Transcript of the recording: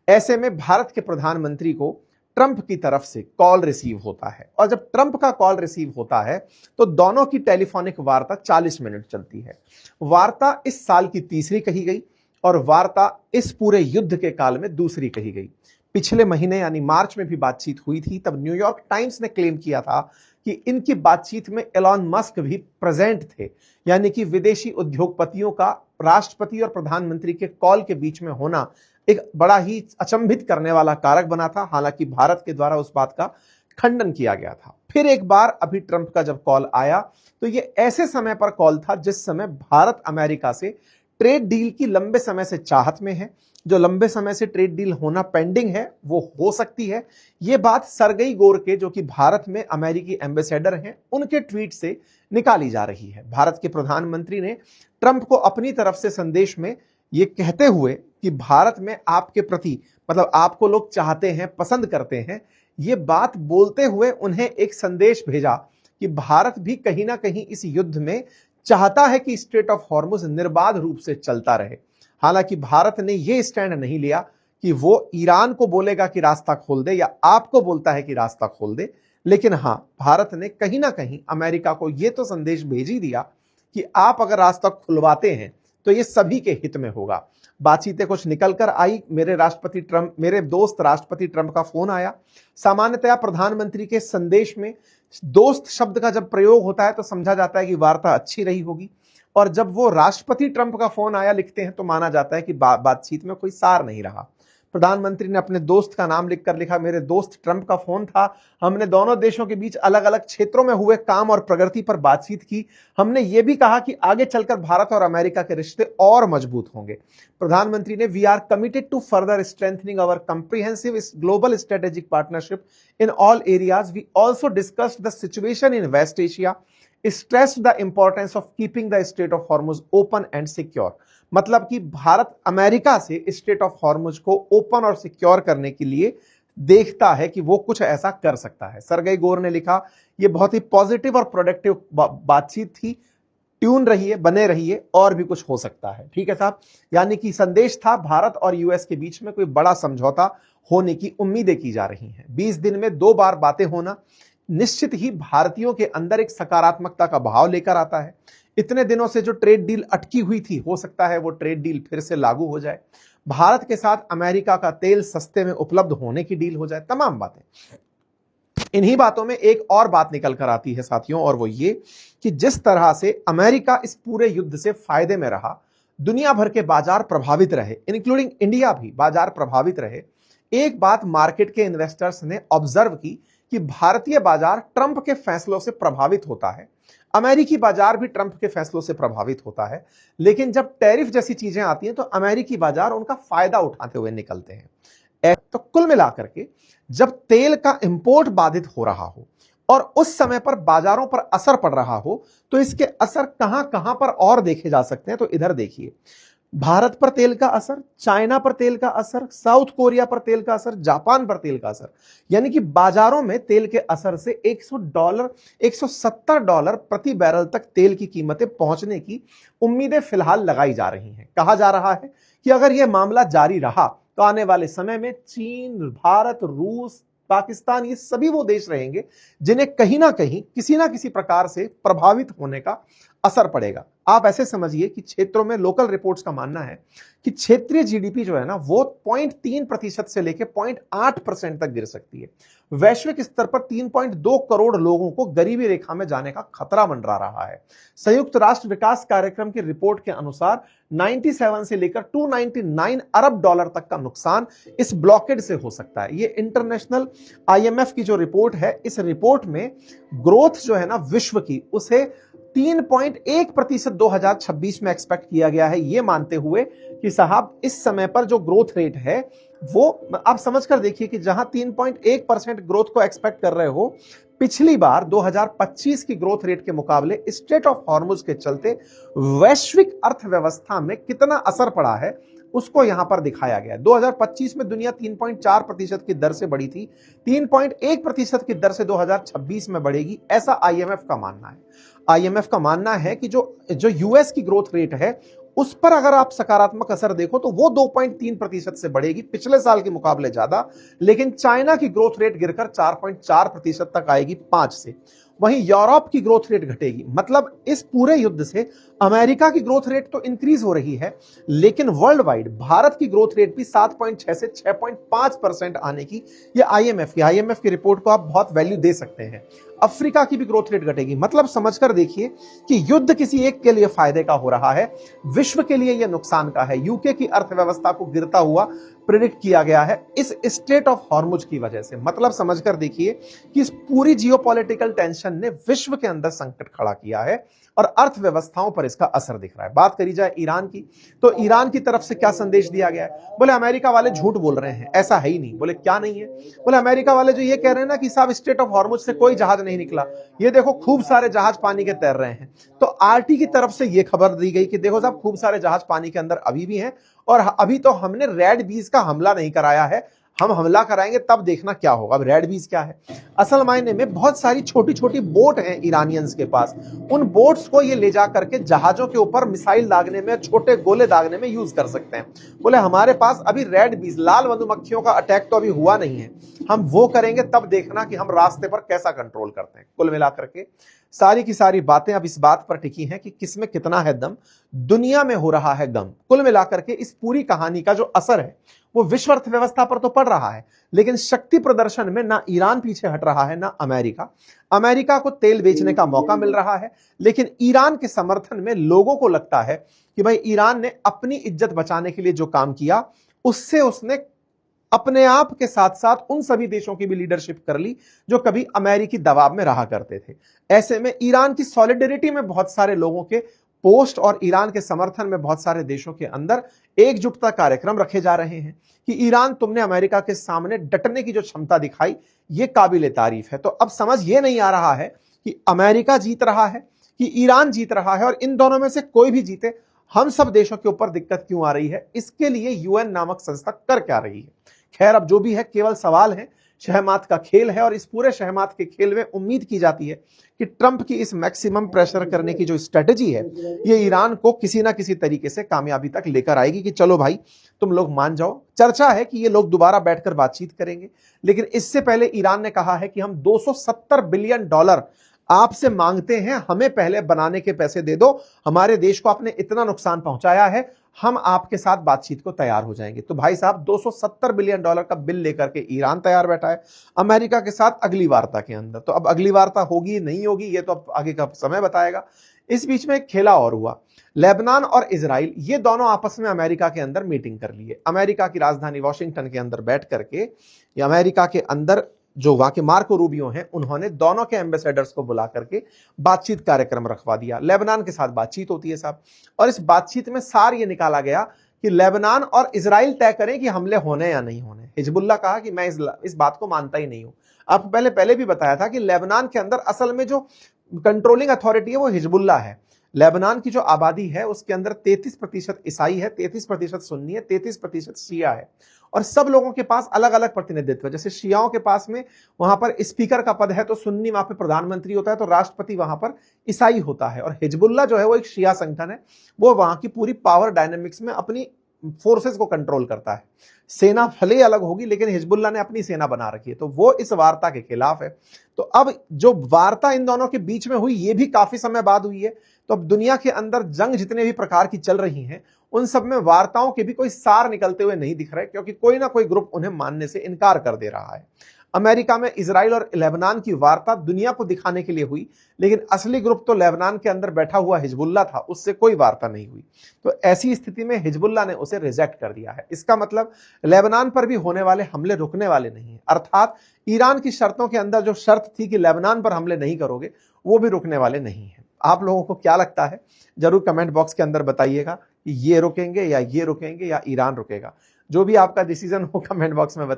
ऐसे में भारत के प्रधानमंत्री को ट्रंप की तरफ से कॉल रिसीव होता है, और जब ट्रंप का कॉल रिसीव होता है तो दोनों की टेलीफोनिक वार्ता 40 मिनट चलती है। वार्ता इस साल की तीसरी कही गई और वार्ता इस पूरे युद्ध के काल में दूसरी कही गई। पिछले महीने यानी मार्च में भी बातचीत हुई थी, तब न्यूयॉर्क टाइम्स ने क्लेम किया था कि इनकी बातचीत में एलॉन मस्क भी प्रेजेंट थे, यानी कि विदेशी उद्योगपतियों का राष्ट्रपति और प्रधानमंत्री के कॉल के बीच में होना एक बड़ा ही अचंभित करने वाला कारक बना था। हालांकि भारत के द्वारा उस बात का खंडन किया गया था। फिर एक बार अभी ट्रंप का जब कॉल आया तो ये ऐसे समय पर कॉल था जिस समय भारत अमेरिका से ट्रेड डील की लंबे समय से चाहत में है। जो लंबे समय से ट्रेड डील होना पेंडिंग है वो हो सकती है। ये बात सरगई गोरके जो कि भारत में अमेरिकी एम्बेसडर हैं उनके ट्वीट से निकाली जा रही है। भारत के प्रधानमंत्री ने ट्रंप को अपनी तरफ से संदेश में ये कहते हुए कि भारत में आपके प्रति मतलब आपको लोग चाहते हैं, पसंद करते हैं, ये बात बोलते हुए उन्हें एक संदेश भेजा कि भारत भी कहीं ना कहीं इस युद्ध में चाहता है कि स्ट्रेट ऑफ हॉर्मुज निर्बाध रूप से चलता रहे। हालांकि भारत ने यह स्टैंड नहीं लिया कि वो ईरान को बोलेगा कि रास्ता खोल दे या आपको बोलता है कि रास्ता खोल दे, लेकिन हां, भारत ने कहीं ना कहीं अमेरिका को यह तो संदेश भेज ही दिया कि आप अगर रास्ता खुलवाते हैं तो ये सभी के हित में होगा। बातचीतें कुछ निकल कर आई। मेरे दोस्त राष्ट्रपति ट्रंप का फोन आया। सामान्यतया प्रधानमंत्री के संदेश में दोस्त शब्द का जब प्रयोग होता है तो समझा जाता है कि वार्ता अच्छी रही होगी, और जब वो राष्ट्रपति ट्रंप का फोन आया लिखते हैं तो माना जाता है कि बातचीत में कोई सार नहीं रहा। प्रधानमंत्री ने अपने दोस्त का नाम लिखकर लिखा, मेरे दोस्त ट्रंप का फोन था। हमने दोनों देशों के बीच अलग अलग क्षेत्रों में हुए काम और प्रगति पर बातचीत की। हमने ये भी कहा कि आगे चलकर भारत और अमेरिका के रिश्ते और मजबूत होंगे। प्रधानमंत्री ने we are committed to further strengthening our comprehensive global strategic partnership in all areas. We also discussed the situation in West Asia, stressed the importance of keeping the Strait of Hormuz open and secure। मतलब कि Bharat America से straight of Hormuz को open और secure करने के लिए देखता है कि वो कुछ ऐसा कर सकता है। सरगई गोर ने लिखा, ये बहुत ही पॉजिटिव और प्रोडक्टिव बातचीत थी, ट्यून रहिए, बने रहिए, और भी कुछ हो सकता है। ठीक है साहब, यानी कि संदेश था भारत और यूएस के बीच में कोई बड़ा समझौता होने की उम्मीदें की जा रही हैं। 20 दिन में 2 बार बातें होना निश्चित ही भारतीयों के अंदर एक सकारात्मकता का भाव लेकर आता है। इतने दिनों से जो ट्रेड डील अटकी हुई थी, हो सकता है वो ट्रेड डील फिर से लागू हो जाए। भारत के साथ अमेरिका का तेल सस्ते में उपलब्ध होने की डील हो जाए। तमाम बातें, इन्हीं बातों में एक और बात निकल कर आती है साथियों, और वो ये कि जिस तरह से अमेरिका इस पूरे युद्ध से फायदे में रहा, दुनिया भर के बाजार प्रभावित रहे, इंक्लूडिंग इंडिया भी बाजार प्रभावित रहे। एक बात मार्केट के इन्वेस्टर्स ने ऑब्जर्व की कि भारतीय बाजार ट्रंप के फैसलों से प्रभावित होता है, अमेरिकी बाजार भी ट्रंप के फैसलों से प्रभावित होता है, लेकिन जब टैरिफ जैसी चीजें आती हैं तो अमेरिकी बाजार उनका फायदा उठाते हुए निकलते हैं। तो कुल मिलाकर के जब तेल का इंपोर्ट बाधित हो रहा हो और उस समय पर बाजारों पर असर पड़ रहा हो, तो इसके असर कहां कहां पर और देखे जा सकते हैं। तो इधर देखिए, भारत पर तेल का असर, चाइना पर तेल का असर, साउथ कोरिया पर तेल का असर, जापान पर तेल का असर, यानी कि बाजारों में तेल के असर से $100 $170 प्रति बैरल तक तेल की कीमतें पहुंचने की उम्मीदें फिलहाल लगाई जा रही हैं। कहा जा रहा है कि अगर यह मामला जारी रहा तो आने वाले समय में चीन, भारत, रूस, पाकिस्तान, ये सभी वो देश रहेंगे जिन्हें कहीं ना कहीं किसी ना किसी प्रकार से प्रभावित होने का असर पड़ेगा। आप ऐसे समझिए कि क्षेत्रों में लोकल रिपोर्ट्स का मानना है कि क्षेत्रीय जीडीपी जो है ना वो 0.3% से लेकर 0.8% तक गिर सकती है। वैश्विक स्तर पर 3.2 करोड़ लोगों को गरीबी रेखा में जाने का खतरा मंडरा रहा है। संयुक्त राष्ट्र विकास कार्यक्रम की रिपोर्ट के अनुसार 97 से लेकर 299 अरब डॉलर तक का नुकसान इस ब्लॉकेड से हो सकता है। ये इंटरनेशनल IMF की जो रिपोर्ट है, इस रिपोर्ट में ग्रोथ जो है ना विश्व की, उसे 3.1% 2026 में एक्सपेक्ट किया गया है, ये मानते हुए कि साहब इस समय पर जो ग्रोथ रेट है वो आप समझकर देखिए कि जहां 3.1% ग्रोथ को एक्सपेक्ट कर रहे हो, पिछली बार 2025 की ग्रोथ रेट के मुकाबले स्ट्रेट ऑफ हॉर्मुज के चलते वैश्विक अर्थव्यवस्था में कितना असर पड़ा है उसको यहां पर दिखाया गया है। 2025 में दुनिया 3.4% की दर से बढ़ी थी, 3.1% की दर से 2026 में बढ़ेगी, ऐसा IMF का मानना है। IMF का मानना है कि जो यूएस की ग्रोथ रेट है उस पर अगर आप सकारात्मक असर देखो तो वो 2.3% से बढ़ेगी, पिछले साल के मुकाबले ज्यादा। लेकिन चाइना की ग्रोथ रेट गिरकर 4.4% तक आएगी 5 से। वहीं यूरोप की ग्रोथ रेट घटेगी। मतलब इस पूरे युद्ध से अमेरिका की ग्रोथ रेट तो इंक्रीज हो रही है, लेकिन वर्ल्ड वाइड भारत की ग्रोथ रेट भी 7.6 से 6.5% आने की, ये आईएमएफ की रिपोर्ट को आप बहुत वैल्यू दे सकते हैं। अफ्रीका की भी ग्रोथ रेट घटेगी। मतलब समझकर देखिए कि युद्ध किसी एक के लिए फायदे का हो रहा है, विश्व के लिए यह नुकसान का है। यूके की अर्थव्यवस्था को गिरता हुआ प्रेडिक्ट किया गया है इस स्टेट ऑफ हॉर्मुज की वजह से। मतलब समझकर देखिए कि इस पूरी जियोपॉलिटिकल टेंशन ने विश्व के अंदर संकट खड़ा किया है और अर्थव्यवस्थाओं पर इसका असर दिख रहा है। बात करी जाए ईरान की, तो ईरान की तरफ से क्या संदेश दिया गया है? बोले अमेरिका वाले झूठ बोल रहे हैं, ऐसा है ही नहीं। बोले क्या नहीं है? बोले अमेरिका वाले जो ये कह रहे हैं ना कि साहब स्टेट ऑफ हॉर्मुज से कोई जहाज नहीं निकला, ये देखो खूब सारे जहाज पानी के तैर रहे हैं। तो आरटी की तरफ से ये खबर दी गई कि देखो साहब खूब सारे जहाज पानी के अंदर अभी भी हैं, और अभी तो हमने रेड बीज का हमला नहीं कराया है, हम हमला कराएंगे तब देखना क्या होगा। अब रेड बीज क्या है? असल मायने में बहुत सारी छोटी छोटी बोट हैं ईरानियंस के पास, उन बोट्स को ये ले जा करके जहाजों के ऊपर मिसाइल दागने में, छोटे गोले दागने में यूज कर सकते हैं। बोले हमारे पास अभी रेड बीज, लाल मधुमक्खियों का अटैक तो अभी हुआ नहीं है, हम वो करेंगे तब देखना कि हम रास्ते पर कैसा कंट्रोल करते हैं। कुल मिलाकर के सारी की सारी बातें अब इस बात पर टिकी हैं कि किसमें कितना है दम, दुनिया में हो रहा है गम। कुल मिलाकर के इस पूरी कहानी का जो असर है वो विश्व अर्थव्यवस्था पर तो पड़ रहा है, लेकिन शक्ति प्रदर्शन में ना ईरान पीछे हट रहा है ना अमेरिका। अमेरिका को तेल बेचने का मौका मिल रहा है, लेकिन ईरान के समर्थन में लोगों को लगता है कि भाई ईरान ने अपनी इज्जत बचाने के लिए जो काम किया उससे उसने अपने आप के साथ साथ उन सभी देशों की भी लीडरशिप कर ली जो कभी अमेरिकी दबाव में रहा करते थे। ऐसे में ईरान की सॉलिडरिटी में बहुत सारे लोगों के पोस्ट और ईरान के समर्थन में बहुत सारे देशों के अंदर एकजुटता कार्यक्रम रखे जा रहे हैं कि ईरान, तुमने अमेरिका के सामने डटने की जो क्षमता दिखाई ये काबिले तारीफ है। तो अब समझ ये नहीं आ रहा है कि अमेरिका जीत रहा है कि ईरान जीत रहा है, और इन दोनों में से कोई भी जीते हम सब देशों के ऊपर दिक्कत क्यों आ रही है, इसके लिए यूएन नामक संस्था कर क्या रही है। खैर अब जो भी है केवल सवाल है, शहमात का खेल है, और इस पूरे शहमात के खेल में उम्मीद की जाती है कि ट्रंप की इस मैक्सिमम प्रेशर करने की जो स्ट्रेटजी है ये ईरान को किसी ना किसी तरीके से कामयाबी तक लेकर आएगी कि चलो भाई तुम लोग मान जाओ। चर्चा है कि ये लोग दोबारा बैठकर बातचीत करेंगे, लेकिन इससे पहले ईरान ने कहा है कि हम $270 बिलियन आपसे मांगते हैं, हमें पहले बनाने के पैसे दे दो, हमारे देश को आपने इतना नुकसान पहुंचाया है, हम आपके साथ बातचीत को तैयार हो जाएंगे। तो भाई साहब $270 बिलियन का बिल लेकर के ईरान तैयार बैठा है अमेरिका के साथ अगली वार्ता के अंदर। तो अब अगली वार्ता होगी नहीं होगी ये तो अब आगे का समय बताएगा। इस बीच में एक खेला और हुआ, लेबनान और इजराइल ये दोनों आपस में अमेरिका के अंदर मीटिंग कर लिए। अमेरिका की राजधानी वॉशिंगटन के अंदर बैठ करके ये अमेरिका के अंदर जो वहां के मार्को रूबियो हैं उन्होंने दोनों के एम्बेसडर्स को बुला करके बातचीत कार्यक्रम रखवा दिया। लेबनान के साथ बातचीत होती है साहब, और इस बातचीत में सार ये निकाला गया कि लेबनान और इजराइल तय करें कि हमले होने या नहीं होने। हिजबुल्ला कहा कि मैं इस बात को मानता ही नहीं हूं। आपको पहले भी बताया था कि लेबनान के अंदर असल में जो कंट्रोलिंग अथॉरिटी है वो हिजबुल्ला है। लेबनान की जो आबादी है उसके अंदर 33% ईसाई है, 33% सुन्नी है, 33% शिया है, और सब लोगों के पास अलग अलग प्रतिनिधित्व। जैसे शियाओं के पास में वहां पर स्पीकर का पद है तो सुन्नी वहां पर प्रधानमंत्री होता है, तो राष्ट्रपति वहां पर ईसाई होता है। और हिजबुल्ला जो है वो एक शिया संगठन है, वो वहां की पूरी पावर डायनेमिक्स में अपनी फोर्सेस को कंट्रोल करता है। सेना भले अलग होगी लेकिन हिजबुल्ला ने अपनी सेना बना रखी है, तो वो इस वार्ता के खिलाफ है। तो अब जो वार्ता इन दोनों के बीच में हुई ये भी काफी समय बाद हुई है, तो अब दुनिया के अंदर जंग जितने भी प्रकार की चल रही हैं उन सब में वार्ताओं के भी कोई सार निकलते हुए नहीं दिख रहे, क्योंकि कोई ना कोई ग्रुप उन्हें मानने से इनकार कर दे रहा है। अमेरिका में इजराइल और लेबनान की वार्ता दुनिया को दिखाने के लिए हुई, लेकिन असली ग्रुप तो लेबनान के अंदर बैठा हुआ हिजबुल्ला था, उससे कोई वार्ता नहीं हुई। तो ऐसी स्थिति में हिजबुल्ला ने उसे रिजेक्ट कर दिया है। इसका मतलब लेबनान पर भी होने वाले हमले रुकने वाले नहीं है, अर्थात ईरान की शर्तों के अंदर जो शर्त थी कि लेबनान पर हमले नहीं करोगे वो भी रुकने वाले नहीं है। आप लोगों को क्या लगता है जरूर कमेंट बॉक्स के अंदर बताइएगा कि ये रुकेंगे या ये रुकेंगे या ईरान रुकेगा। जो भी आपका डिसीजन हो कमेंट बॉक्स में बताइए।